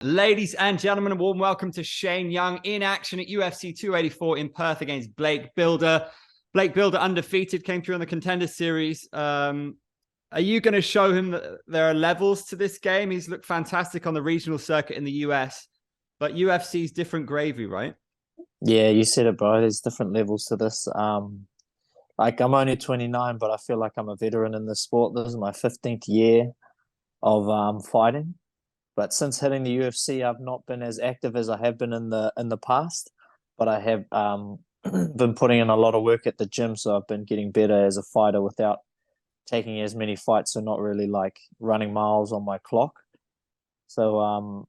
Ladies and gentlemen, a warm welcome to Shane Young in action at UFC 284 in Perth against Blake Bilder. Blake Bilder undefeated, came through on the Contender Series. Are you going to show him that there are levels to this game? He's looked fantastic on the regional circuit in the US, but UFC's different gravy, right? Yeah, you said it, bro. There's different levels to this. I'm only 29, but I feel like I'm a veteran in this sport. This is my 15th year of fighting. But since hitting the UFC, I've not been as active as I have been in the past. But I have been putting in a lot of work at the gym, so I've been getting better as a fighter without taking as many fights, so not really like running miles on my clock. So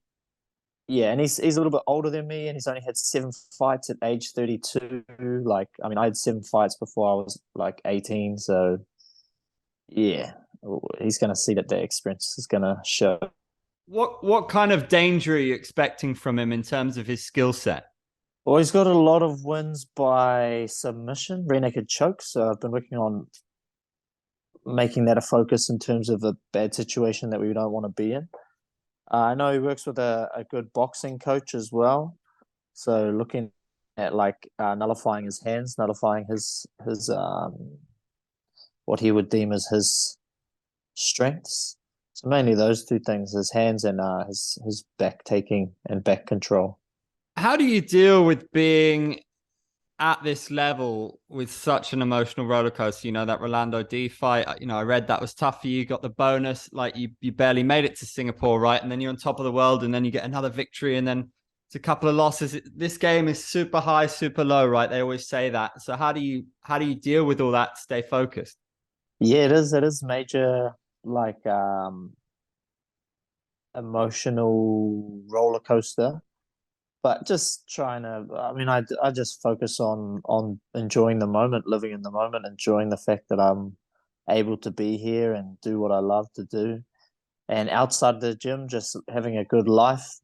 yeah, and he's a little bit older than me, and he's only had 7 fights at age 32. Like, I mean, I had 7 fights before I was like 18. So yeah, he's gonna see that the experience is gonna show. What kind of danger are you expecting from him in terms of his skill set? Well, he's got a lot of wins by submission, rear naked choke. So I've been working on making that a focus in terms of a bad situation that we don't want to be in. I know he works with a good boxing coach as well. So looking at like nullifying his hands, nullifying his what he would deem as his strengths. So mainly those two things: his hands and his back taking and back control. How do you deal with being at this level with such an emotional roller coaster? You know, that Rolando D fight, I read that was tough for you, got the bonus, like you barely made it to Singapore, right? And then you're on top of the world, and then you get another victory, and then it's a couple of losses. This game is super high, super low, right? They always say that. So how do you deal with all that, stay focused? Yeah, it is. It is major, like emotional roller coaster. But just trying to, I mean, I just focus on enjoying the moment, living in the moment, enjoying the fact that I'm able to be here and do what I love to do. And outside the gym, just having a good life,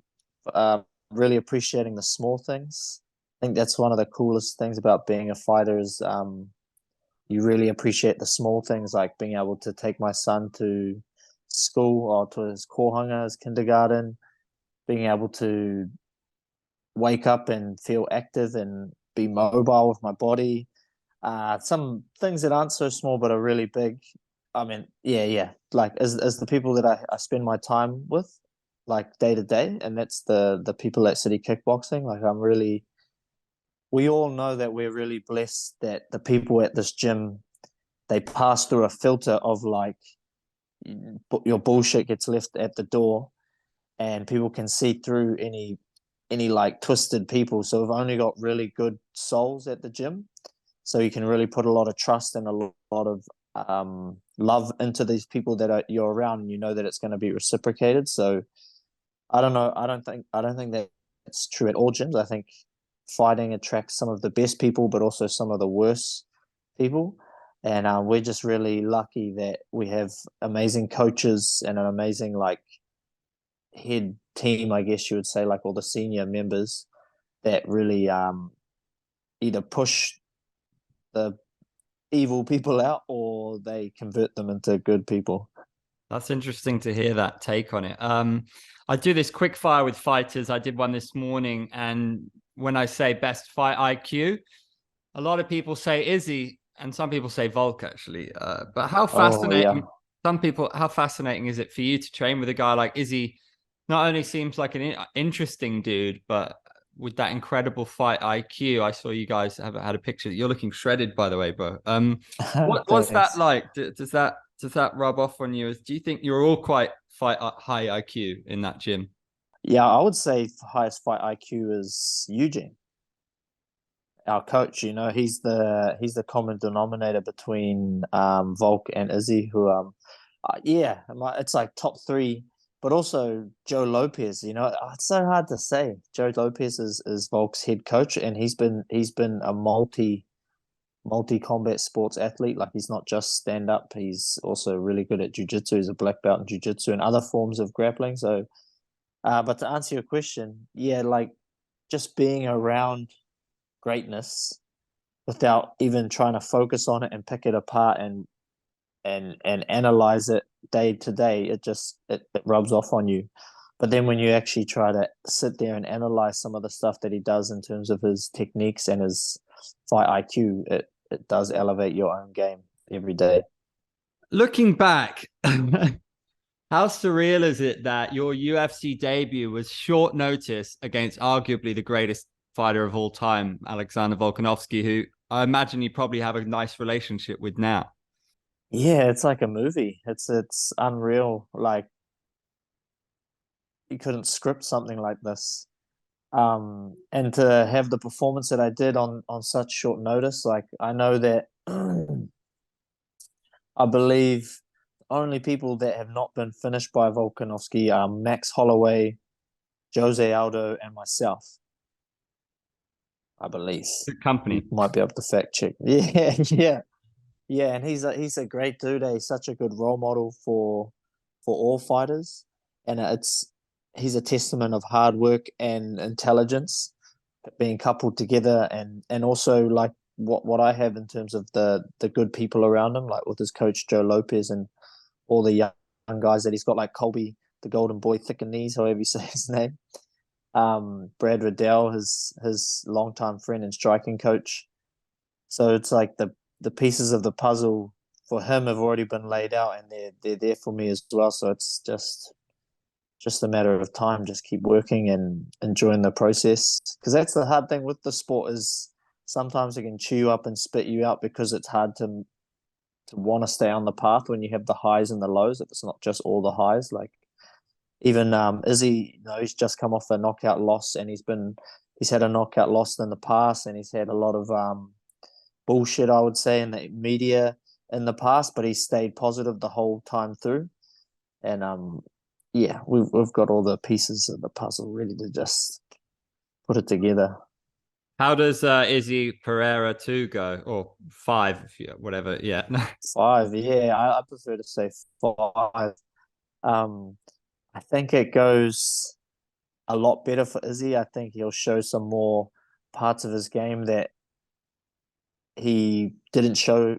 really appreciating the small things. I think that's one of the coolest things about being a fighter is you really appreciate the small things, like being able to take my son to school or to his kohanga, his kindergarten, being able to wake up and feel active and be mobile with my body. Some things that aren't so small but are really big. I mean, yeah. Like as the people that I spend my time with, like day to day, and that's the people at City Kickboxing. Like we all know that we're really blessed that the people at this gym, they pass through a filter of like your bullshit gets left at the door, and people can see through any like twisted people. So we've only got really good souls at the gym. So you can really put a lot of trust and a lot of love into these people that you're around, and you know that it's going to be reciprocated. So I don't know. I don't think that's true at all gyms. I think fighting attracts some of the best people, but also some of the worst people. And we're just really lucky that we have amazing coaches and an amazing like head team, I guess you would say, like all the senior members that really either push the evil people out or they convert them into good people. That's interesting to hear that take on it. I do this quick fire with fighters. I did one this morning, and when I say best fight IQ, a lot of people say Izzy, and some people say Volk actually. But how Oh yeah. fascinating! Some people, how fascinating is it for you to train with a guy like Izzy? Not only seems like an interesting dude, but with that incredible fight IQ, I saw you guys have had a picture. You're looking shredded, by the way, bro. What's that Thanks. like? Does that rub off on you? Do you think you're all quite fight high IQ in that gym? Yeah, I would say highest fight IQ is Eugene, our coach. You know, he's the common denominator between Volk and Izzy, who yeah, it's like top three. But also Joe Lopez, you know, it's so hard to say. Joe Lopez is Volk's head coach, and he's been a multi combat sports athlete. Like he's not just stand up; he's also really good at jujitsu. He's a black belt in jujitsu and other forms of grappling. So, but to answer your question, yeah, like just being around greatness without even trying to focus on it and pick it apart and analyze it day to day, it rubs off on you. But then when you actually try to sit there and analyze some of the stuff that he does in terms of his techniques and his fight IQ, it does elevate your own game every day. Looking back, how surreal is it that your UFC debut was short notice against arguably the greatest fighter of all time, Alexander Volkanovski, who I imagine you probably have a nice relationship with now? Yeah, it's like a movie. It's unreal. Like you couldn't script something like this. And to have the performance that I did on such short notice, like I know that I believe only people that have not been finished by Volkanovski are Max Holloway, Jose Aldo, and myself. I believe Good you company. might be able to fact check. Yeah, yeah, yeah. And he's a great dude. He's such a good role model for all fighters, and he's a testament of hard work and intelligence being coupled together, and also like what I have in terms of the good people around him, like with his coach Joe Lopez and all the young guys that he's got, like Colby, the Golden Boy, thick and knees, however you say his name. Brad Riddell, his longtime friend and striking coach. So it's like the pieces of the puzzle for him have already been laid out, and they're there for me as well. So it's just a matter of time. Just keep working and enjoying the process, because that's the hard thing with the sport is sometimes it can chew you up and spit you out because it's hard to want to stay on the path when you have the highs and the lows. If it's not just all the highs, like even Izzy, he's just come off a knockout loss, and he's had a knockout loss in the past, and he's had a lot of bullshit, I would say, in the media in the past, but he stayed positive the whole time through. And yeah, we've got all the pieces of the puzzle ready to just put it together. How does Izzy Pereira 2 go? Or 5, if you, whatever. Yeah. Five, yeah, I prefer to say five. Um, I think it goes a lot better for Izzy. I think he'll show some more parts of his game that he didn't show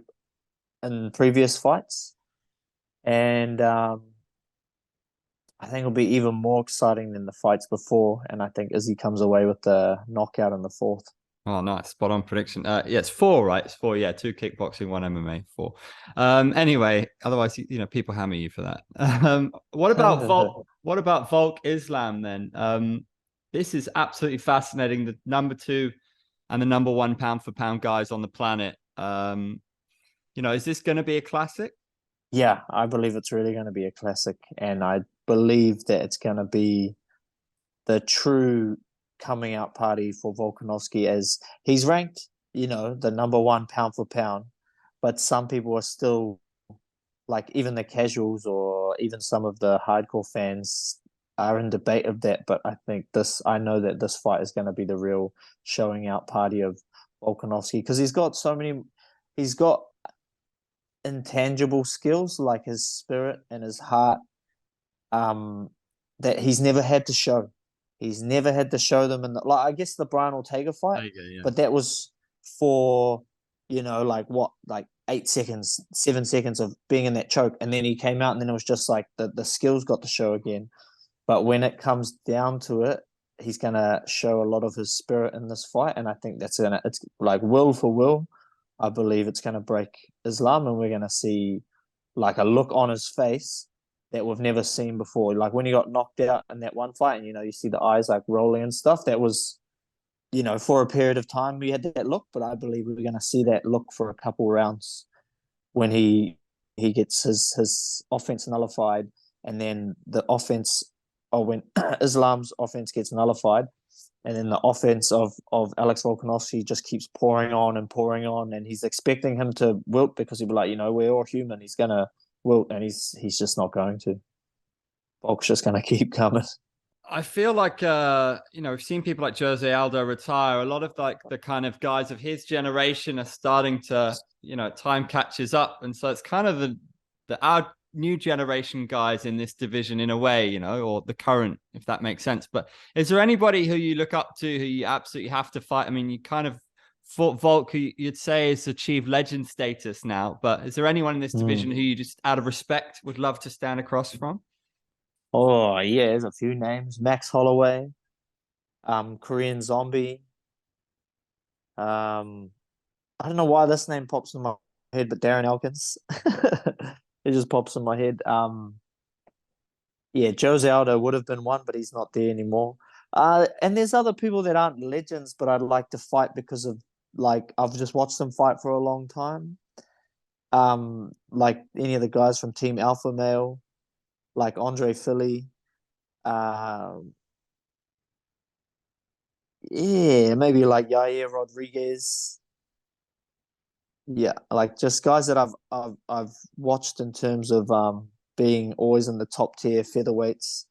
in previous fights. And I think it'll be even more exciting than the fights before. And I think Izzy comes away with the knockout in the fourth. Oh, nice. Spot on prediction. Yeah, it's 4, right? It's 4. Yeah, 2 kickboxing, 1 MMA, 4. Anyway, otherwise, people hammer you for that. What about Volk? What about Volk Islam then? This is absolutely fascinating. The number 2 and the number 1 pound for pound guys on the planet. Is this going to be a classic? Yeah, I believe it's really going to be a classic. And I believe that it's going to be the true coming out party for Volkanovski, as he's ranked, the number 1 pound for pound. But some people are still, like even the casuals or even some of the hardcore fans are in debate of that. But I know that this fight is going to be the real showing out party of Volkanovski, because he's got intangible skills like his spirit and his heart, um, that he's never had to show. He's never had to show them in like I guess the Brian Ortega fight, There you go. Yeah. but that was for like what, like 8 seconds, 7 seconds of being in that choke, and then he came out, and then it was just like the skills got to show again. But when it comes down to it, he's gonna show a lot of his spirit in this fight, and I think it's like will for will. I believe it's gonna break Islam, and we're gonna see like a look on his face that we've never seen before. Like when he got knocked out in that one fight, and you see the eyes like rolling and stuff. That was, for a period of time we had that look, but I believe we're going to see that look for a couple rounds when he gets his offense nullified, and then the offense, or when Islam's offense gets nullified, and then the offense of Alex Volkanovski just keeps pouring on, and he's expecting him to wilt because he'll be like, we're all human. He's gonna wilt, and he's just not going to. Volk's just gonna keep coming. I feel like we've seen people like Jose Aldo retire. A lot of like the kind of guys of his generation are starting to, time catches up, and so it's kind of our new generation guys in this division in a way, or the current, if that makes sense. But is there anybody who you look up to who you absolutely have to fight? I mean, you kind of fought Volk, who you'd say has achieved legend status now, but is there anyone in this division who you just out of respect would love to stand across from? Oh yeah, there's a few names. Max Holloway, Korean Zombie. Um, I don't know why this name pops in my head, but Darren Elkins. It just pops in my head. Yeah, Jose Aldo would have been one, but he's not there anymore. And there's other people that aren't legends, but I'd like to fight because of like I've just watched them fight for a long time. Like any of the guys from Team Alpha Male, like Andre Philly. Um, yeah, maybe like Yair Rodriguez. Yeah, like just guys that I've watched in terms of being always in the top tier featherweights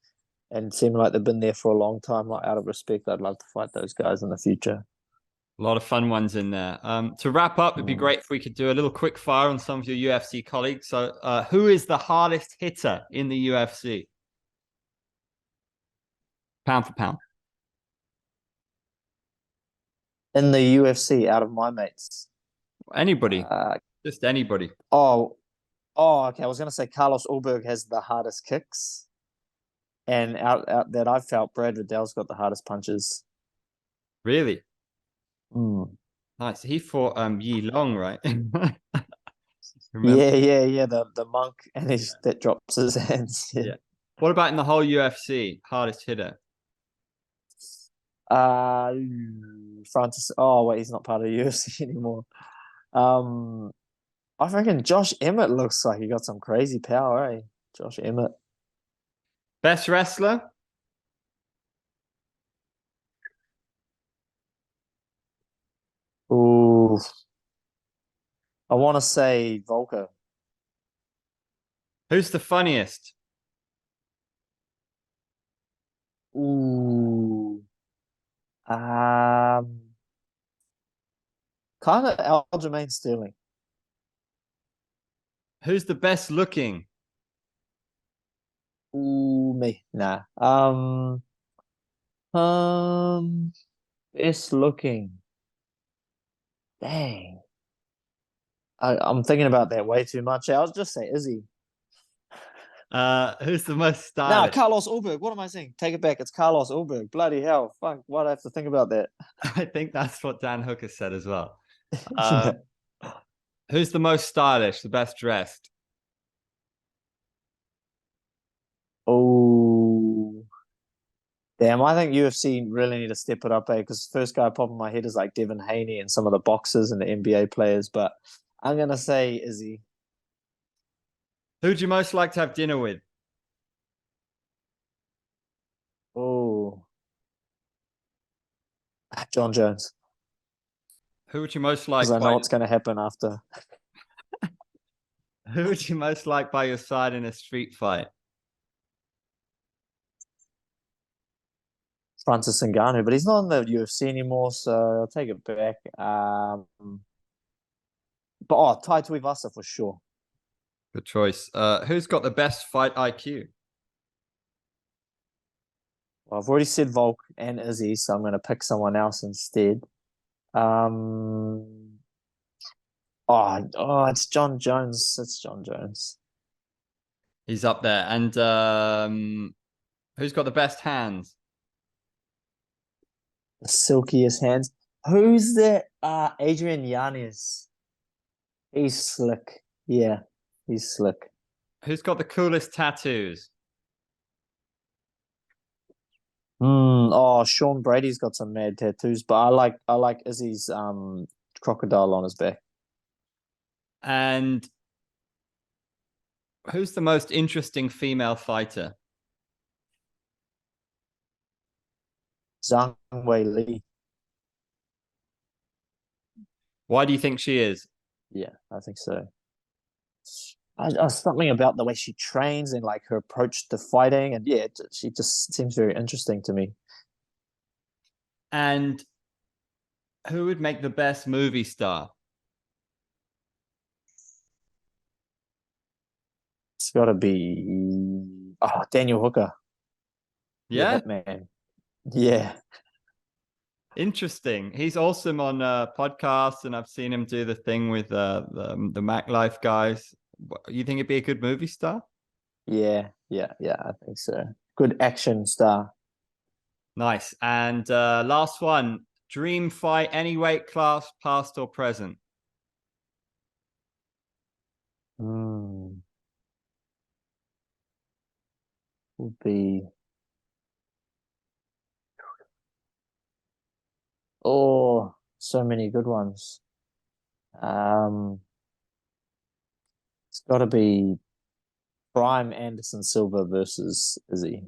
and seem like they've been there for a long time. Like out of respect, I'd love to fight those guys in the future. A lot of fun ones in there. To wrap up, it'd be Mm. great if we could do a little quick fire on some of your UFC colleagues. So, who is the hardest hitter in the UFC, pound for pound? In the UFC, out of my mates, Anybody, uh, just anybody. oh, okay. I was gonna say Carlos Ulberg has the hardest kicks, and out that I've felt, Brad Riddell's got the hardest punches. Really Mm. nice. He fought Yi Long, right? Remember? Yeah. The monk and his that drops his hands. Yeah. Yeah. What about in the whole UFC, hardest hitter? Uh, Francis. Oh wait, he's not part of the UFC anymore. Um, I reckon Josh Emmett looks like he got some crazy power, eh? Josh Emmett. Best wrestler? Ooh, I want to say Volker. Who's the funniest? Ooh, um, kind of Aljamain Sterling. Who's the best looking? Ooh, me. Nah. Best looking. Dang. I'm thinking about that way too much. I'll just say Izzy. Who's the most Nah, stylish? Carlos Ulberg. What am I saying? Take it back. It's Carlos Ulberg. Bloody hell. Fuck. Why'd I have to think about that? I think that's what Dan Hooker said as well. Yeah. Who's the most stylish, the best dressed? Oh, damn. I think UFC really need to step it up, eh? Because first guy popping my head is like Devin Haney and some of the boxers and the NBA players. But I'm going to say Izzy. Who'd you most like to have dinner with? Oh, John Jones. Who would you most Because like I know by what's going to happen after who would you most like by your side in a street fight? Francis Ngannou. But he's not in the UFC anymore, so I'll take it back. But Tai Tuivasa for sure. Good choice. Who's got the best fight IQ? Well, I've already said Volk and Izzy, so I'm going to pick someone else instead. Um, it's John Jones. It's John Jones. He's up there. And who's got the best hands? The silkiest hands. Who's that? Adrian Yanez. He's slick. Yeah, he's slick. Who's got the coolest tattoos? Sean Brady's got some mad tattoos, but I like Izzy's crocodile on his back. And who's the most interesting female fighter? Zhang Wei Li. Why do you think she is? Yeah, I think so. Something about the way she trains and like her approach to fighting, and yeah, she just seems very interesting to me. And who would make the best movie star? It's got to be Daniel Hooker, the Yeah, Hitman. Yeah, interesting. He's awesome on podcasts, and I've seen him do the thing with the Mac Life guys. You think it'd be a good movie star? Yeah, I think so. Good action star. Nice. And last one, dream fight, any weight class, past or present? Hmm. Would be so many good ones. Um, it's got to be Prime Anderson Silva versus Izzy.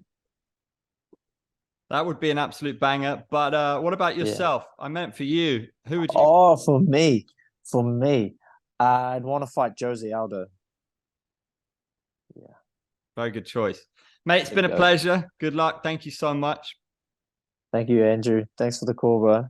That would be an absolute banger. But what about Yeah. yourself? I meant for you. Who would you? Oh, for me, I'd want to fight Jose Aldo. Yeah, Very good choice. Mate, it's the been a goat. pleasure. Good luck. Thank you so much. Thank you, Andrew. Thanks for the call, bro.